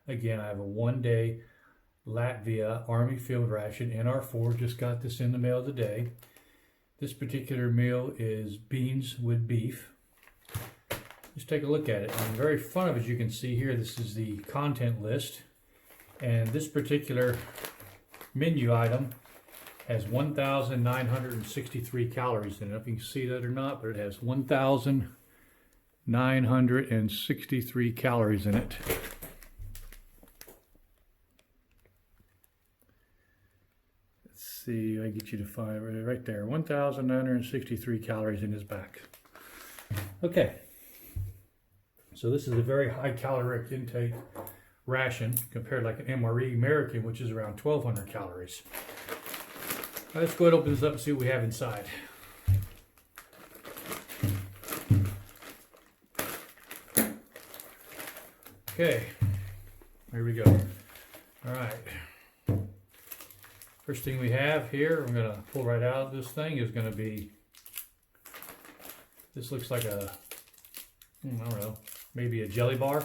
Again, I have a 1-day Latvia Army Field Ration NR4. Just got this in the mail today. This particular meal is beans with beef. Just take a look at it. On the very front of it, you can see here, this is the content list. And this particular menu item has 1,963 calories in it. I don't know if you can see that or not, but it has 1,963 calories in it. Let's see, I get you to find right there. 1,963 calories in his back. Okay. So this is a very high caloric intake ration compared to like an MRE American, which is around 1,200 calories. Let's go ahead and open this up and see what we have inside. Okay, here we go. All right. First thing we have here, I'm going to pull right out of this thing, is going to be, this looks like a, I don't know, maybe a jelly bar.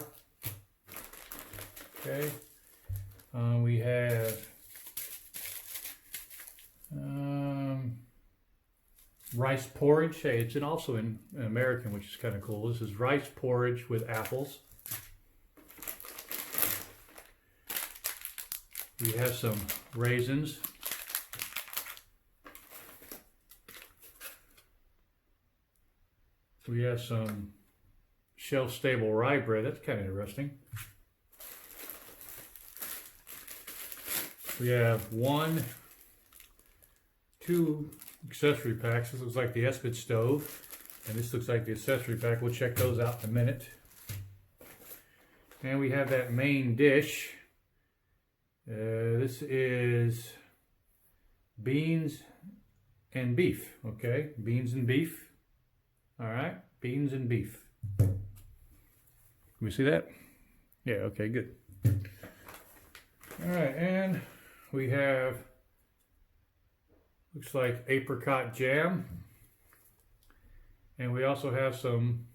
Okay. We have rice porridge. Hey, it's also in American, which is kind of cool. This is rice porridge with apples. We have some raisins. We have some shelf-stable rye bread. That's kind of interesting. We have two accessory packs. This looks like the Esped stove, and this looks like the accessory pack. We'll check those out in a minute. And we have that main dish. This is beans and beef. Okay, beans and beef. All right, beans and beef. Can we see that? Yeah, okay, good. All right, and we have, looks like apricot jam. And we also have some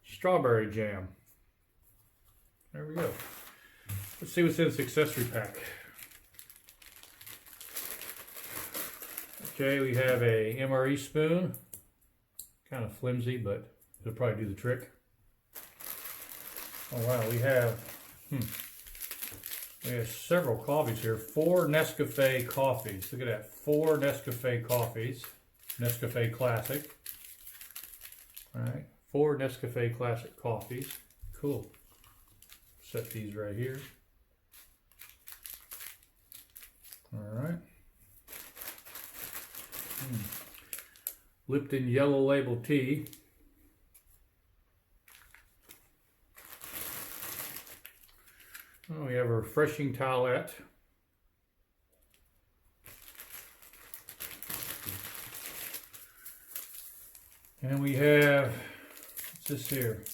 strawberry jam. There we go. Let's see what's in this accessory pack. Okay, we have a MRE spoon. Kind of flimsy, but it'll probably do the trick. Oh wow, we have several coffees here. 4 Nescafe coffees. Look at that, 4 Nescafe coffees. Nescafe Classic. All right, 4 Nescafe Classic coffees. Cool. Set these right here. All right. Lipton Yellow Label tea. Oh, we have a refreshing towelette. And we have, what's this here?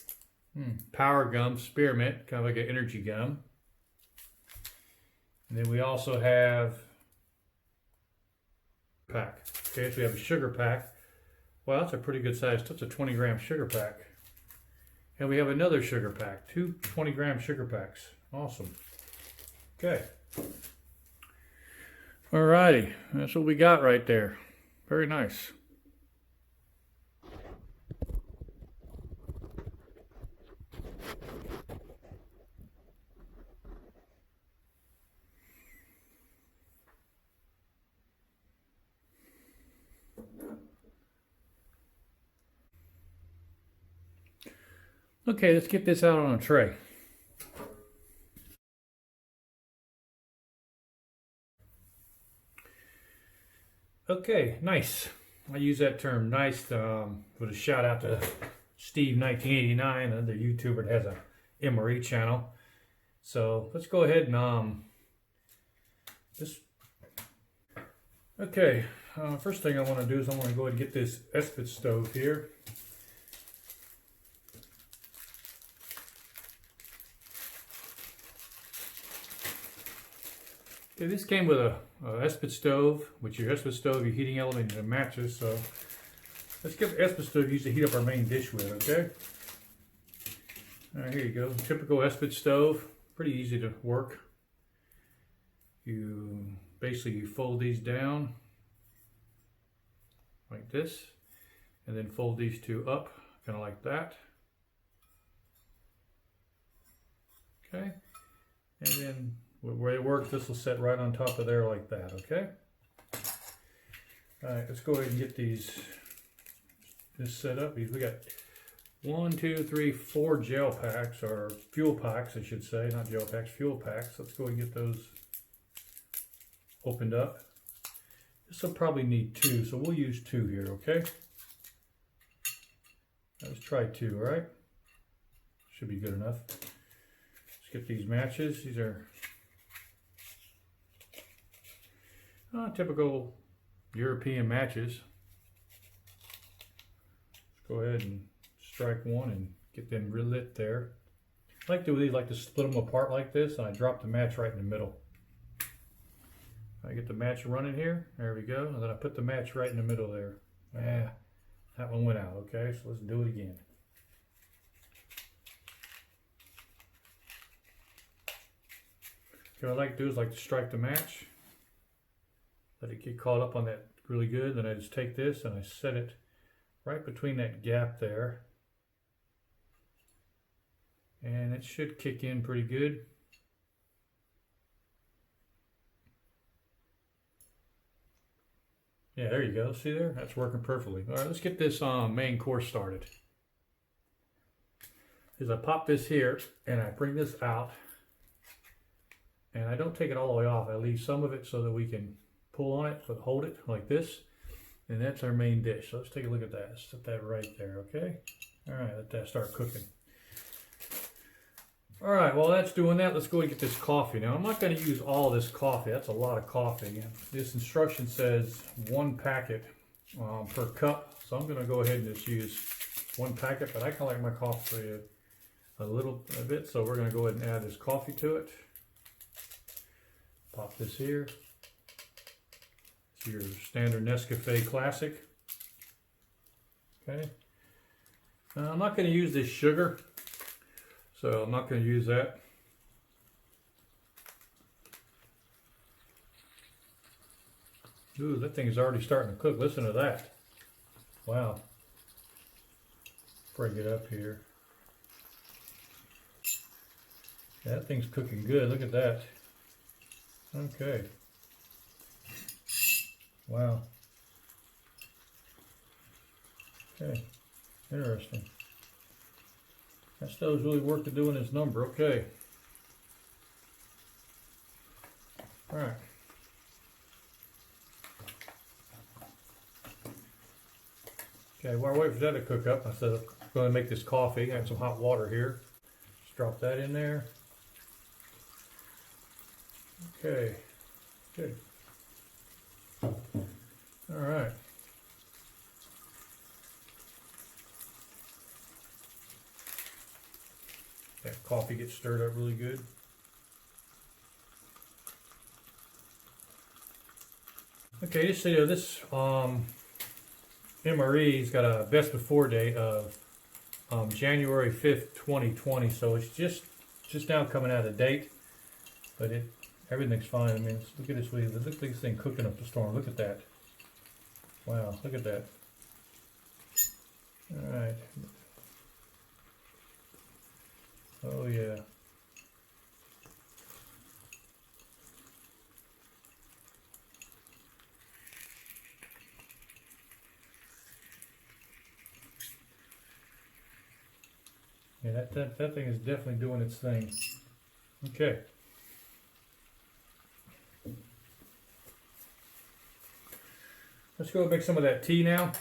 Power Gum, Spearmint, kind of like an energy gum. And then we also have pack. Okay, so we have a sugar pack. Wow, that's a pretty good size. That's a 20-gram sugar pack. And we have another sugar pack. 2 20-gram sugar packs. Awesome. Okay. Alrighty, that's what we got right there. Very nice. Okay, let's get this out on a tray. Okay, nice. I use that term nice with a shout out to Steve1989, another YouTuber that has a MRE channel. So let's go ahead and okay, first thing I want to do is I want to go ahead and get this Esped stove here. Okay, this came with a Esped stove, which your Esped stove, your heating element, and a matches. So let's get the Esped stove used to heat up our main dish with, okay? All right, here you go. Typical Espen stove. Pretty easy to work. You basically fold these down like this, and then fold these two up, kind of like that. Okay, and then where it works, this will set right on top of there like that. Okay. All right, let's go ahead and get this set up. We got 1, 2, 3, 4 gel packs, or fuel packs, I should say, not gel packs, fuel packs. Let's go and get those opened up. This will probably need 2, so we'll use 2 here, okay? Let's try 2, all right? Should be good enough. Let's get these matches. These are typical European matches. Let's go ahead and strike one and get them relit there. I like to split them apart like this, and I drop the match right in the middle. I get the match running here. There we go. And then I put the match right in the middle there. That one went out. Okay, so let's do it again. Okay, what I like to do is to strike the match. Let it get caught up on that really good. Then I just take this and I set it right between that gap there. And it should kick in pretty good. Yeah, there you go. See there? That's working perfectly. All right, let's get this main course started. Is I pop this here and I bring this out, and I don't take it all the way off. I leave some of it so that we can pull on it, but hold it like this, and that's our main dish. So let's take a look at that. Let's set that right there, okay? All right, let that start cooking. All right, while that's doing that, let's go and get this coffee. Now, I'm not going to use all this coffee. That's a lot of coffee. This instruction says 1 packet per cup, so I'm going to go ahead and just use 1 packet, but I kind of like my coffee a little bit, so we're going to go ahead and add this coffee to it. Pop this here. It's your standard Nescafe Classic. Okay. Now, I'm not going to use this sugar, so I'm not going to use that. Ooh, that thing is already starting to cook. Listen to that. Wow. Bring it up here. Yeah, that thing's cooking good. Look at that. Okay. Wow. Okay. Interesting. That stove's really working doing its number. Okay. All right. Okay, while I wait for that to cook up, I said I'm going to make this coffee. I have some hot water here. Just drop that in there. Okay. Good. All right. That coffee gets stirred up really good. Okay, just so you know, this MRE's got a best before date of January 5th, 2020, so it's just now coming out of date, but everything's fine. I mean, look at this, look at this thing cooking up the storm. Look at that. Wow, look at that. All right. Oh yeah. Yeah, that thing is definitely doing its thing. Okay. Let's go make some of that tea now.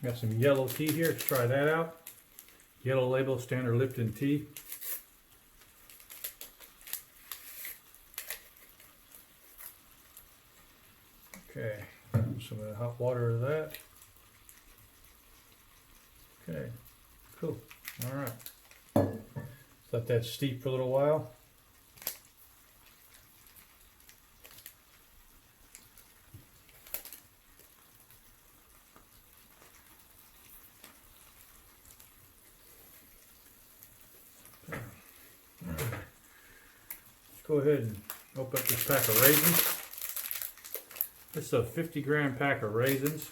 Got some yellow tea here. Let's try that out. Yellow label, standard Lipton tea. Okay, some of the hot water of that. Okay, cool. All right. Let's let that steep for a little while. go ahead and open up this pack of raisins. This is a 50-gram pack of raisins.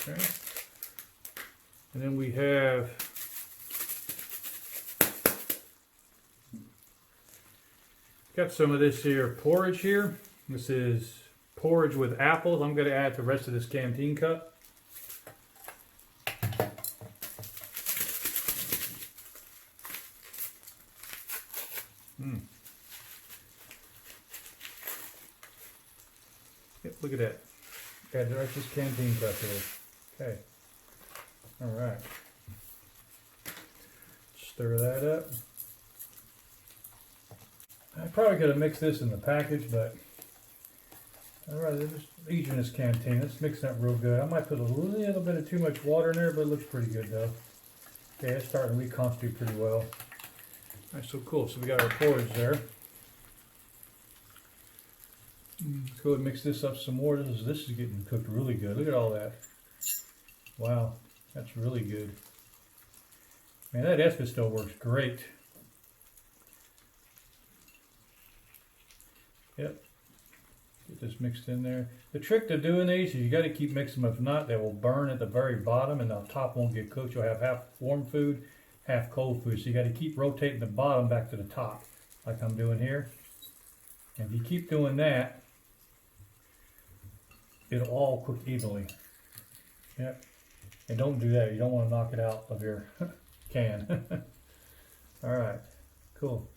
Okay. And then we have got some of this here porridge here. This is porridge with apples. I'm going to add the rest of this canteen cup. Yep, look at that. Add the rest of this canteen cup here. Okay. All right. Stir that up. I probably could have mixed this in the package, but I'd rather just eat in this canteen. It's mixing up real good. I might put a little bit of too much water in there, but it looks pretty good though. Okay, it's starting to reconstitute pretty well. All right, so cool. So we got our porridge there. Let's go and mix this up some more. This is getting cooked really good. Look at all that. Wow, that's really good. Man, that espresso still works great. Yep. Get this mixed in there. The trick to doing these is you got to keep mixing them. If not, they will burn at the very bottom and the top won't get cooked. You'll have half warm food, half cold food. So you got to keep rotating the bottom back to the top, like I'm doing here. And if you keep doing that, it'll all cook evenly. Yep. And don't do that. You don't want to knock it out of your can. All right. Cool.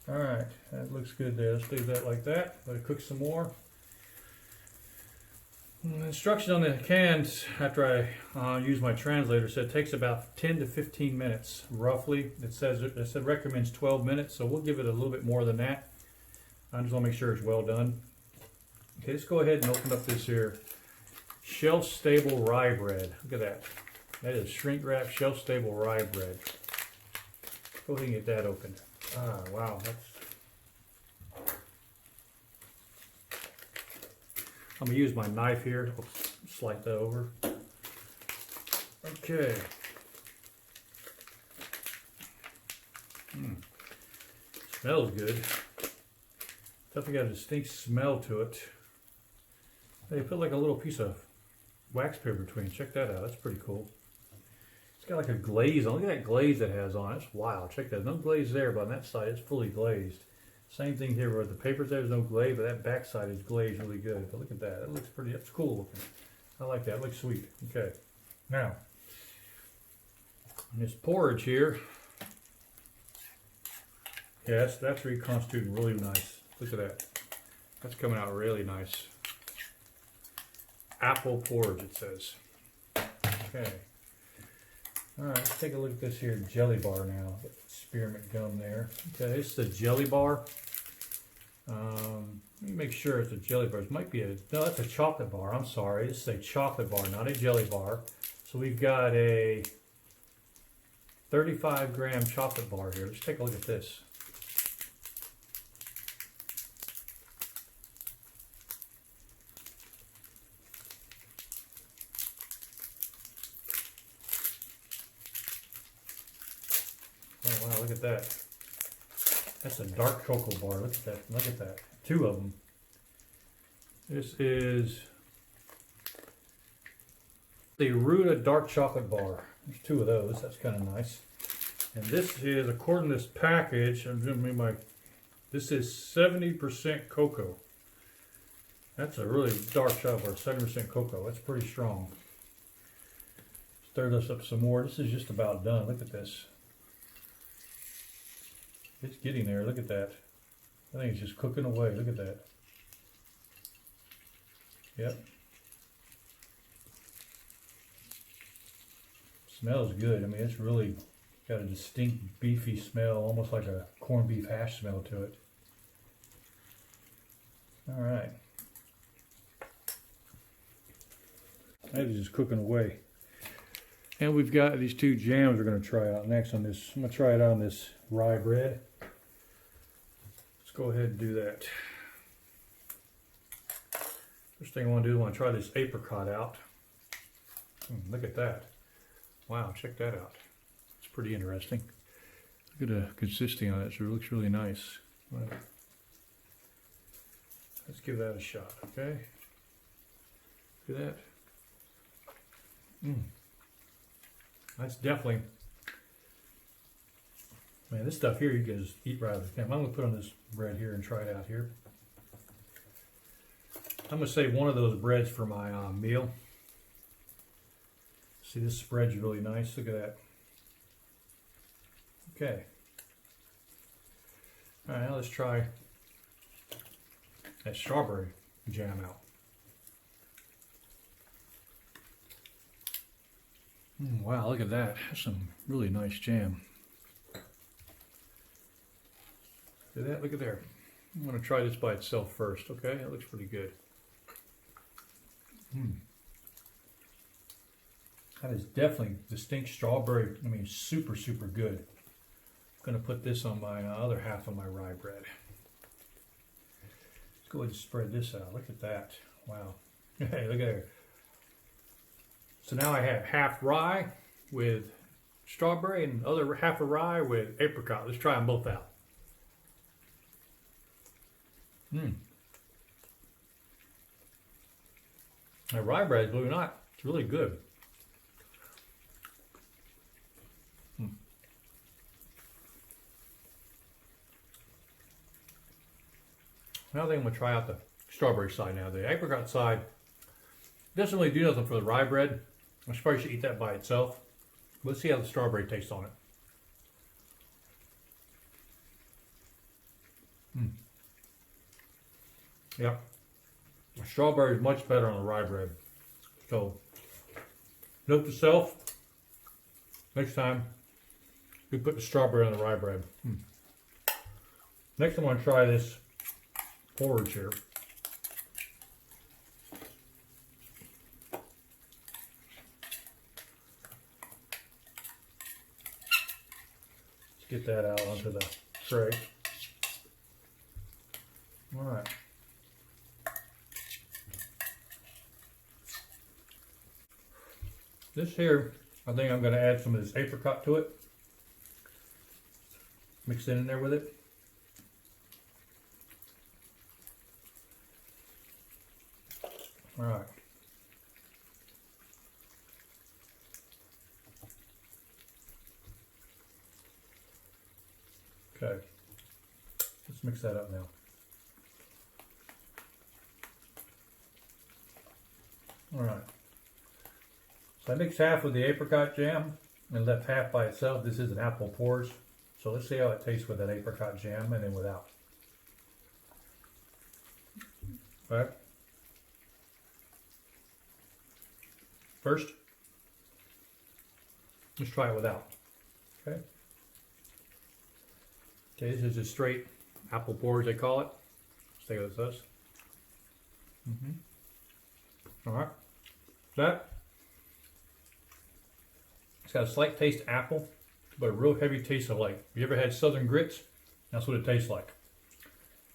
All right. That looks good there. Let's leave that like that. Let it cook some more. The instruction on the cans, after I use my translator, said it takes about 10 to 15 minutes, roughly. It said recommends 12 minutes, so we'll give it a little bit more than that. I just want to make sure it's well done. Okay, let's go ahead and open up this here shelf-stable rye bread. Look at that. That is shrink-wrap shelf-stable rye bread. Go ahead and get that open. Ah, wow. I'm going to use my knife here. Oops, slide that over. Okay. Smells good. Definitely got a distinct smell to it. They put like a little piece of wax paper between. Check that out. That's pretty cool. It's got like a glaze on. Look at that glaze it has on it. It's wild. Check that. No glaze there, but on that side it's fully glazed. Same thing here where the paper's there's no glaze, but that back side is glazed really good. But look at that. That looks pretty, that's cool looking. I like that. It looks sweet. Okay. Now, this porridge here. Yeah, that's reconstituting really nice. Look at that. That's coming out really nice. Apple porridge, it says. Okay. All right, let's take a look at this here jelly bar now. Spearmint gum there. Okay, this is the jelly bar. Let me make sure it's a jelly bar. It might be no, that's a chocolate bar. I'm sorry. This is a chocolate bar, not a jelly bar. So we've got a 35-gram chocolate bar here. Let's take a look at this. Oh wow, look at that. That's a dark cocoa bar. Look at that. Look at that. Two of them. This is the Ruta dark chocolate bar. There's two of those. That's kind of nice. And this is, according to this package, this is 70% cocoa. That's a really dark chocolate bar, 70% cocoa. That's pretty strong. Stir this up some more. This is just about done. Look at this. It's getting there. Look at that. I think it's just cooking away. Look at that. Yep. Smells good. I mean, it's really got a distinct beefy smell, almost like a corned beef hash smell to it. All right. That is just cooking away. And we've got these two jams we're going to try out next on this. I'm going to try it on this rye bread. Let's go ahead and do that. First thing I want to do, I want to try this apricot out. Look at that. Wow, check that out. It's pretty interesting. Look at the consistency on it. So it looks really nice. Right. Let's give that a shot, okay? Look at that. That's definitely, man, this stuff here you can just eat right out of the can. I'm going to put on this bread here and try it out here. I'm going to save one of those breads for my meal. See, this spread's really nice. Look at that. Okay. All right, now let's try that strawberry jam out. Wow, look at that. That's some really nice jam. See that? Look at there. I'm going to try this by itself first, okay? It looks pretty good. That is definitely distinct strawberry. I mean, super, super good. I'm going to put this on my other half of my rye bread. Let's go ahead and spread this out. Look at that. Wow. Hey, look at there. So now I have half rye with strawberry and other half of rye with apricot. Let's try them both out. That rye bread is really not. It's really good. Now I think I'm going to try out the strawberry side now. The apricot side doesn't really do nothing for the rye bread. I probably should eat that by itself. Let's see how the strawberry tastes on it. Yep. The strawberry is much better on the rye bread. So, note to self, next time we put the strawberry on the rye bread. Next I'm going to try this porridge here. Let's get that out onto the tray. All right. This here, I think I'm going to add some of this apricot to it. Mix it in there with it. All right. Okay. Let's mix that up now. All right. So I mixed half with the apricot jam and left half by itself. This is an apple porridge. So let's see how it tastes with that apricot jam and then without. Okay. First, let's try it without. Okay. Okay, this is a straight apple porridge, they call it. Let's see what it says. All right. That. It's got a slight taste of apple, but a real heavy taste of, like, you ever had Southern grits? That's what it tastes like.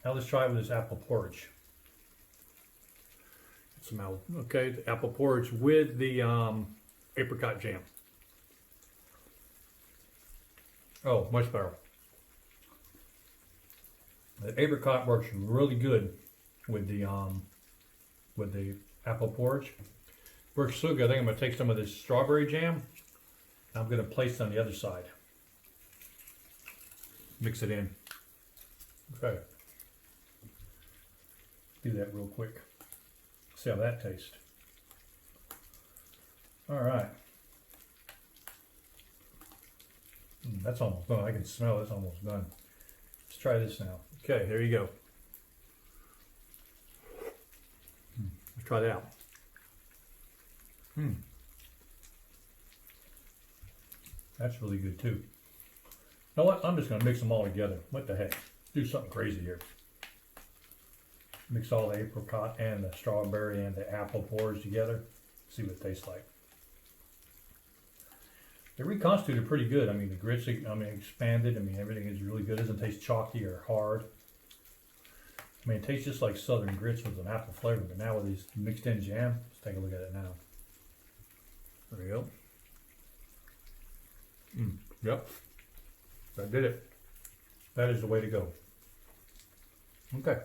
Now let's try it with this apple porridge. Some apple, okay, the apple porridge with the apricot jam. Oh, much better. The apricot works really good with the apple porridge. Works so good. I think I'm going to take some of this strawberry jam. And I'm going to place it on the other side. Mix it in. Okay. Do that real quick. See how that tastes. All right. That's almost done. I can smell it's almost done. Let's try this now. Okay, there you go. Let's try that out. That's really good too. You know what? I'm just going to mix them all together. What the heck? Do something crazy here. Mix all the apricot and the strawberry and the apple porridge together. See what it tastes like. They're reconstituted pretty good. I mean, the grits, expanded. I mean, everything is really good. It doesn't taste chalky or hard. I mean, it tastes just like Southern grits with an apple flavor, but now with these mixed in jam, let's take a look at it now. There we go. Yep, that did it. That is the way to go. Okay.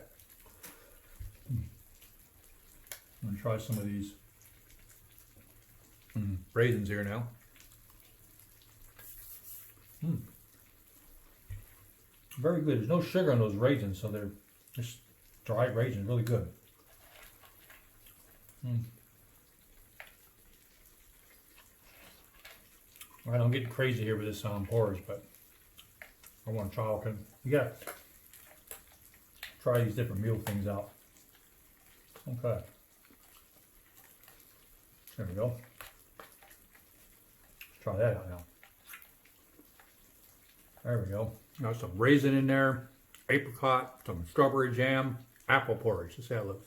I'm gonna try some of these raisins here now. Very good. There's no sugar in those raisins, so they're just dried raisins, really good. All right, I'm getting crazy here with this porridge, but I want to try all. You gotta try these different meal things out. Okay. There we go. Let's try that out now. There we go. Got some raisin in there, apricot, some strawberry jam, apple porridge. Let's see how it looks.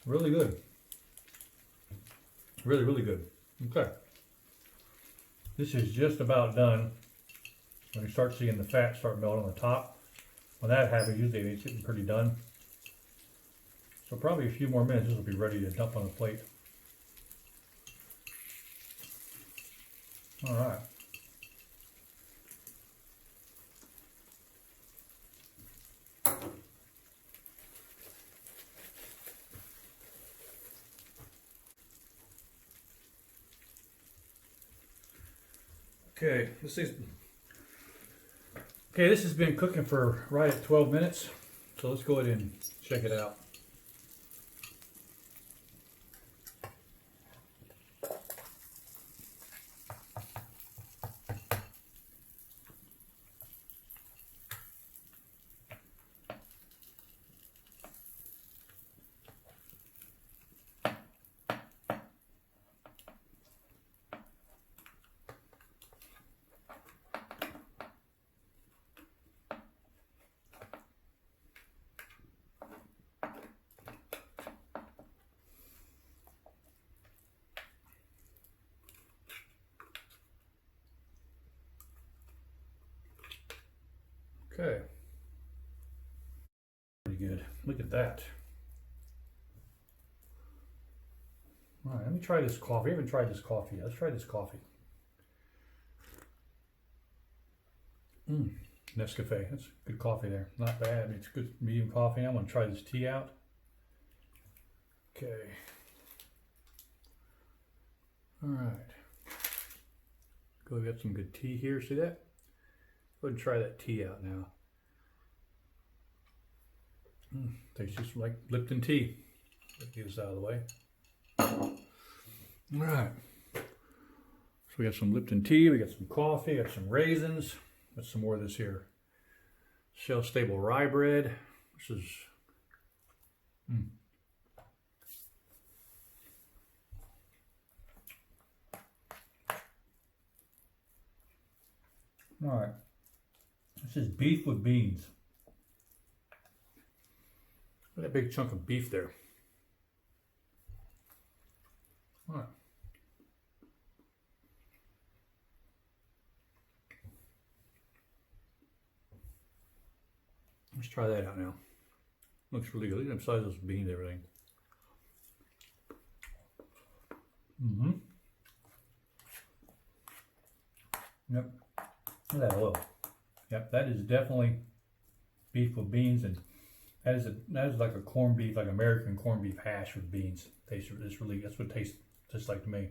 Really good. Really, really good. Okay. This is just about done. When you start seeing the fat start melting on the top, when that happens, usually it's getting pretty done. So probably a few more minutes, this will be ready to dump on the plate. All right. Okay, this has been cooking for right at 12 minutes. So let's go ahead and check it out. Okay. Pretty good. Look at that. All right, let me try this coffee. I haven't tried this coffee yet. Let's try this coffee. Nescafe. That's good coffee there. Not bad. I mean, it's good medium coffee. I'm going to try this tea out. Okay. All right. Go get some good tea here. See that? Go ahead and try that tea out now. Tastes just like Lipton tea. Get this out of the way. All right. So we got some Lipton tea, we got some coffee, got some raisins, got some more of this here. Shelf-stable rye bread. This is all right. This is beef with beans. Look at that big chunk of beef there. All right. Let's try that out now. Looks really good. Look at the size of those beans and everything. Yep. Look at that oil. Yep, that is definitely beef with beans, and that is like a corned beef, like American corned beef hash with beans. That's what it tastes just like to me.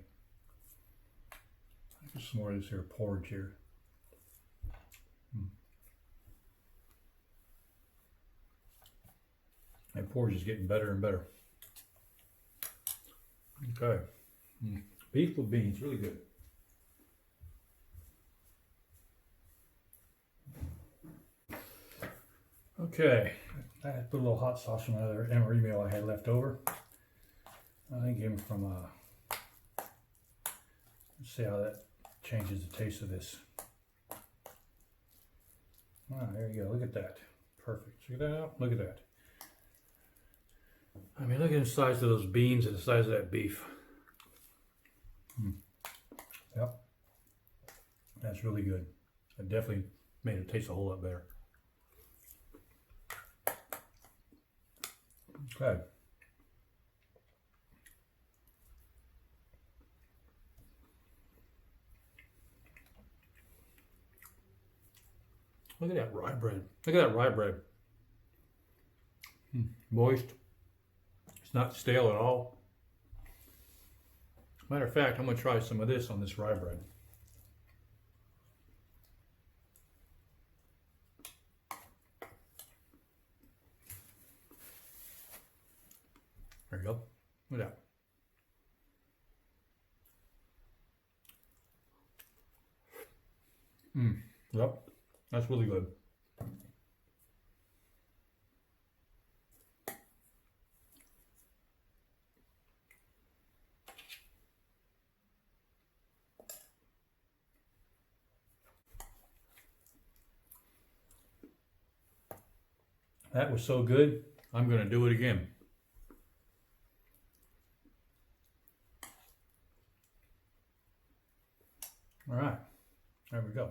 There's some more of this here porridge here. That porridge is getting better and better. Okay. Beef with beans, really good. Okay, I put a little hot sauce from another MRE meal I had left over. I think it came from, let's see how that changes the taste of this. Ah, there you go, look at that. Perfect. Check that out, look at that. I mean, look at the size of those beans and the size of that beef. Yep. That's really good. It definitely made it taste a whole lot better. Okay. Look at that rye bread. Look at that rye bread. Moist. It's not stale at all. Matter of fact, I'm going to try some of this on this rye bread. There you go. Look at that. Yep. That's really good. That was so good, I'm going to do it again. All right, there we go.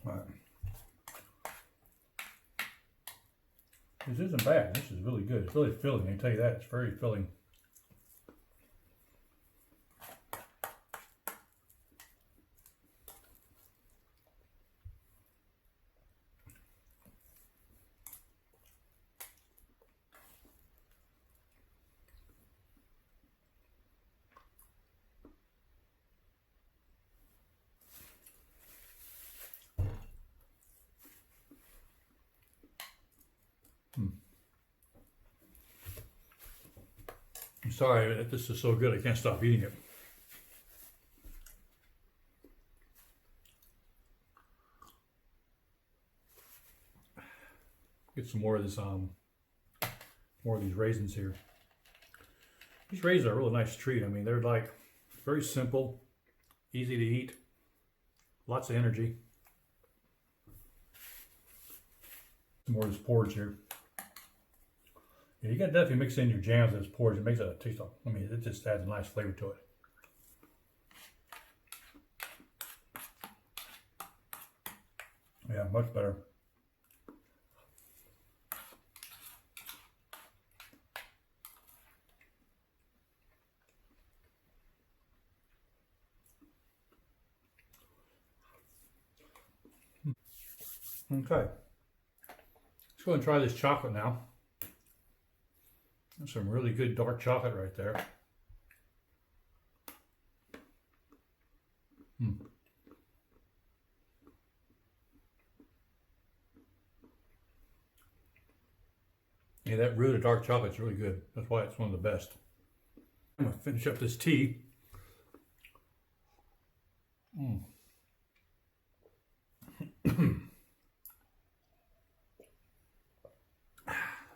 All right. This isn't bad. This is really good. It's really filling. I can tell you that. It's very filling. I'm sorry, this is so good I can't stop eating it. Get some more of this, more of these raisins here. These raisins are a really nice treat. I mean, they're like very simple, easy to eat, lots of energy. Some more of this porridge here. Yeah, you got to definitely mix in your jams with this porridge. It makes it taste, I mean, it just adds a nice flavor to it. Yeah, much better. Okay. Let's go and try this chocolate now. That's some really good dark chocolate right there. Yeah, that root of dark chocolate is really good. That's why it's one of the best. I'm going to finish up this tea.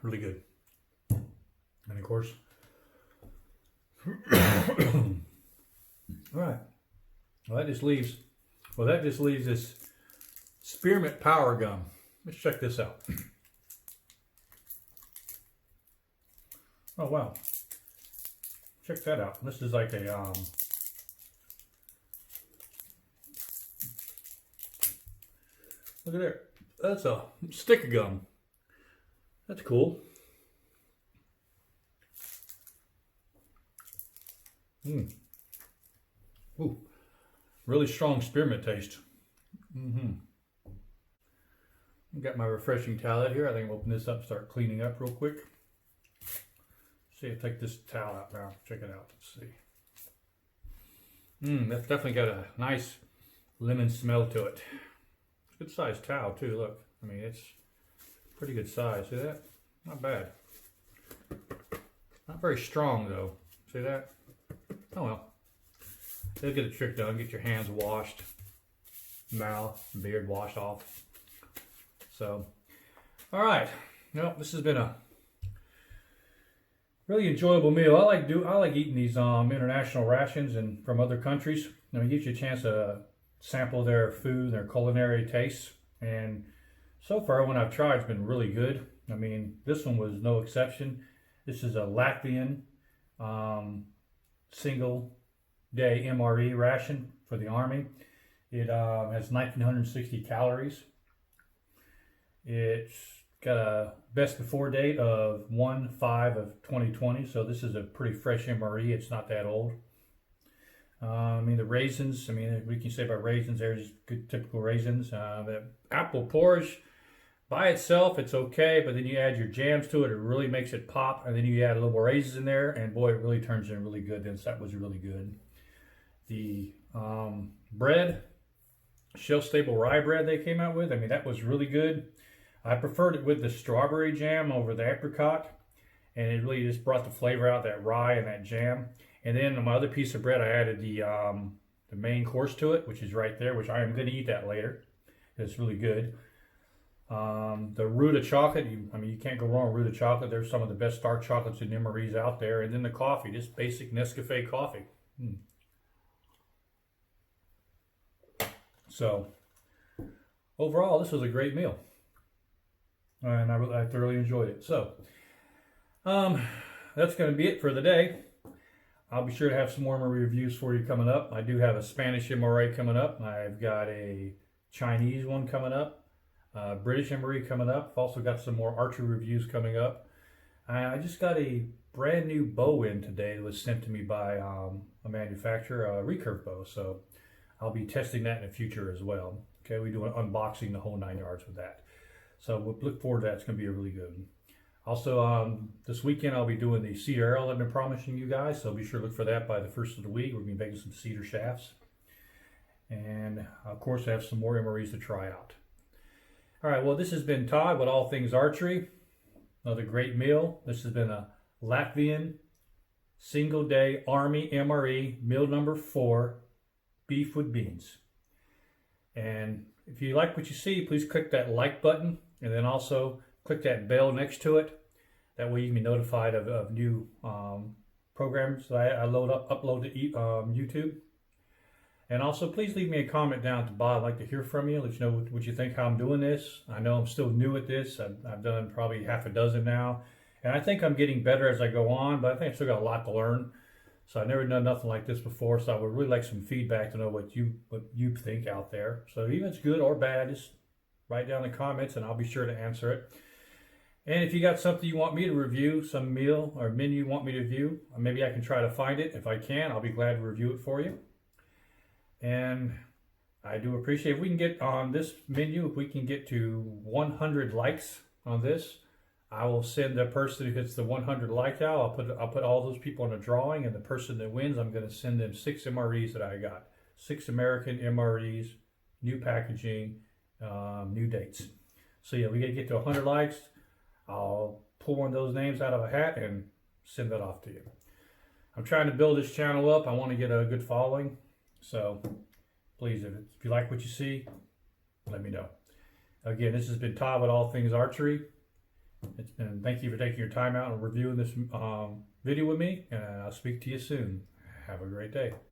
Really good. And of course, all right. Well, that just leaves this Spearmint Power Gum. Let's check this out. Oh wow! Check that out. This is like a look at there. That's a stick of gum. That's cool. Ooh, really strong spearmint taste. Got my refreshing towel out here. I think I'll open this up and start cleaning up real quick. See, I'll take this towel out now. Check it out. Let's see. That's definitely got a nice lemon smell to it. Good sized towel too, look. I mean, it's pretty good size. See that? Not bad. Not very strong though. See that? Oh well. They'll get the trick done. Get your hands washed, mouth, beard washed off. So, all right. Well, this has been a really enjoyable meal. I like eating these international rations and from other countries. You know, it gives you a chance to sample their food, their culinary tastes, and so far when I've tried, it's been really good. I mean, this one was no exception. This is a Latvian single day MRE ration for the Army. It has 1,960 calories. It's got a best before date of 1/5/2020, so this is a pretty fresh MRE. It's not that old. I mean, the raisins, I mean, what you can say about raisins, there's good typical raisins. The apple porridge, by itself, it's okay, but then you add your jams to it, it really makes it pop, and then you add a little more raisins in there, and boy, it really turns in really good. Then that was really good. The bread, shelf-stable rye bread they came out with, I mean, that was really good. I preferred it with the strawberry jam over the apricot, and it really just brought the flavor out, that rye and that jam. And then on my other piece of bread, I added the main course to it, which is right there, which I am going to eat that later. It's really good. The Ruta chocolate, I mean, you can't go wrong with Ruta chocolate. There's some of the best dark chocolates and MREs out there. And then the coffee, just basic Nescafe coffee. So, overall, this was a great meal. And I thoroughly enjoyed it. So, that's going to be it for the day. I'll be sure to have some more reviews for you coming up. I do have a Spanish MRE coming up. I've got a Chinese one coming up. British MRE coming up. I've also got some more archery reviews coming up. I just got a brand new bow in today that was sent to me by a manufacturer, a recurve bow. So I'll be testing that in the future as well. Okay, we do an unboxing, the whole 9 yards with that. So we'll look forward to that. It's going to be a really good one. Also, this weekend I'll be doing the cedar arrow I've been promising you guys, so be sure to look for that by the first of the week. We're going to be making some cedar shafts. And, of course, I have some more MREs to try out. All right, well, this has been Todd with All Things Archery. Another great meal. This has been a Latvian single-day Army MRE, meal number 4, beef with beans. And if you like what you see, please click that like button, and then also click that bell next to it. That way you can be notified of new programs that I upload to YouTube. And also, please leave me a comment down at the bottom. I'd like to hear from you. Let you know what you think, how I'm doing this. I know I'm still new at this. I've done probably half a dozen now. And I think I'm getting better as I go on, but I think I've still got a lot to learn. So I've never done nothing like this before, so I would really like some feedback to know what you think out there. So even if it's good or bad, just write down in the comments and I'll be sure to answer it. And if you got something you want me to review, some meal or menu you want me to review, maybe I can try to find it. If I can, I'll be glad to review it for you. And I do appreciate if we can get on this menu, if we can get to 100 likes on this, I will send the person who hits the 100 like out. I'll put all those people in a drawing, and the person that wins, I'm going to send them 6 MREs that I got. 6 American MREs, new packaging, new dates. So yeah, we got to get to 100 likes. I'll pull one of those names out of a hat and send that off to you. I'm trying to build this channel up. I want to get a good following. So please, if you like what you see, let me know. Again, this has been Todd with All Things Archery. Thank you for taking your time out and reviewing this video with me. And I'll speak to you soon. Have a great day.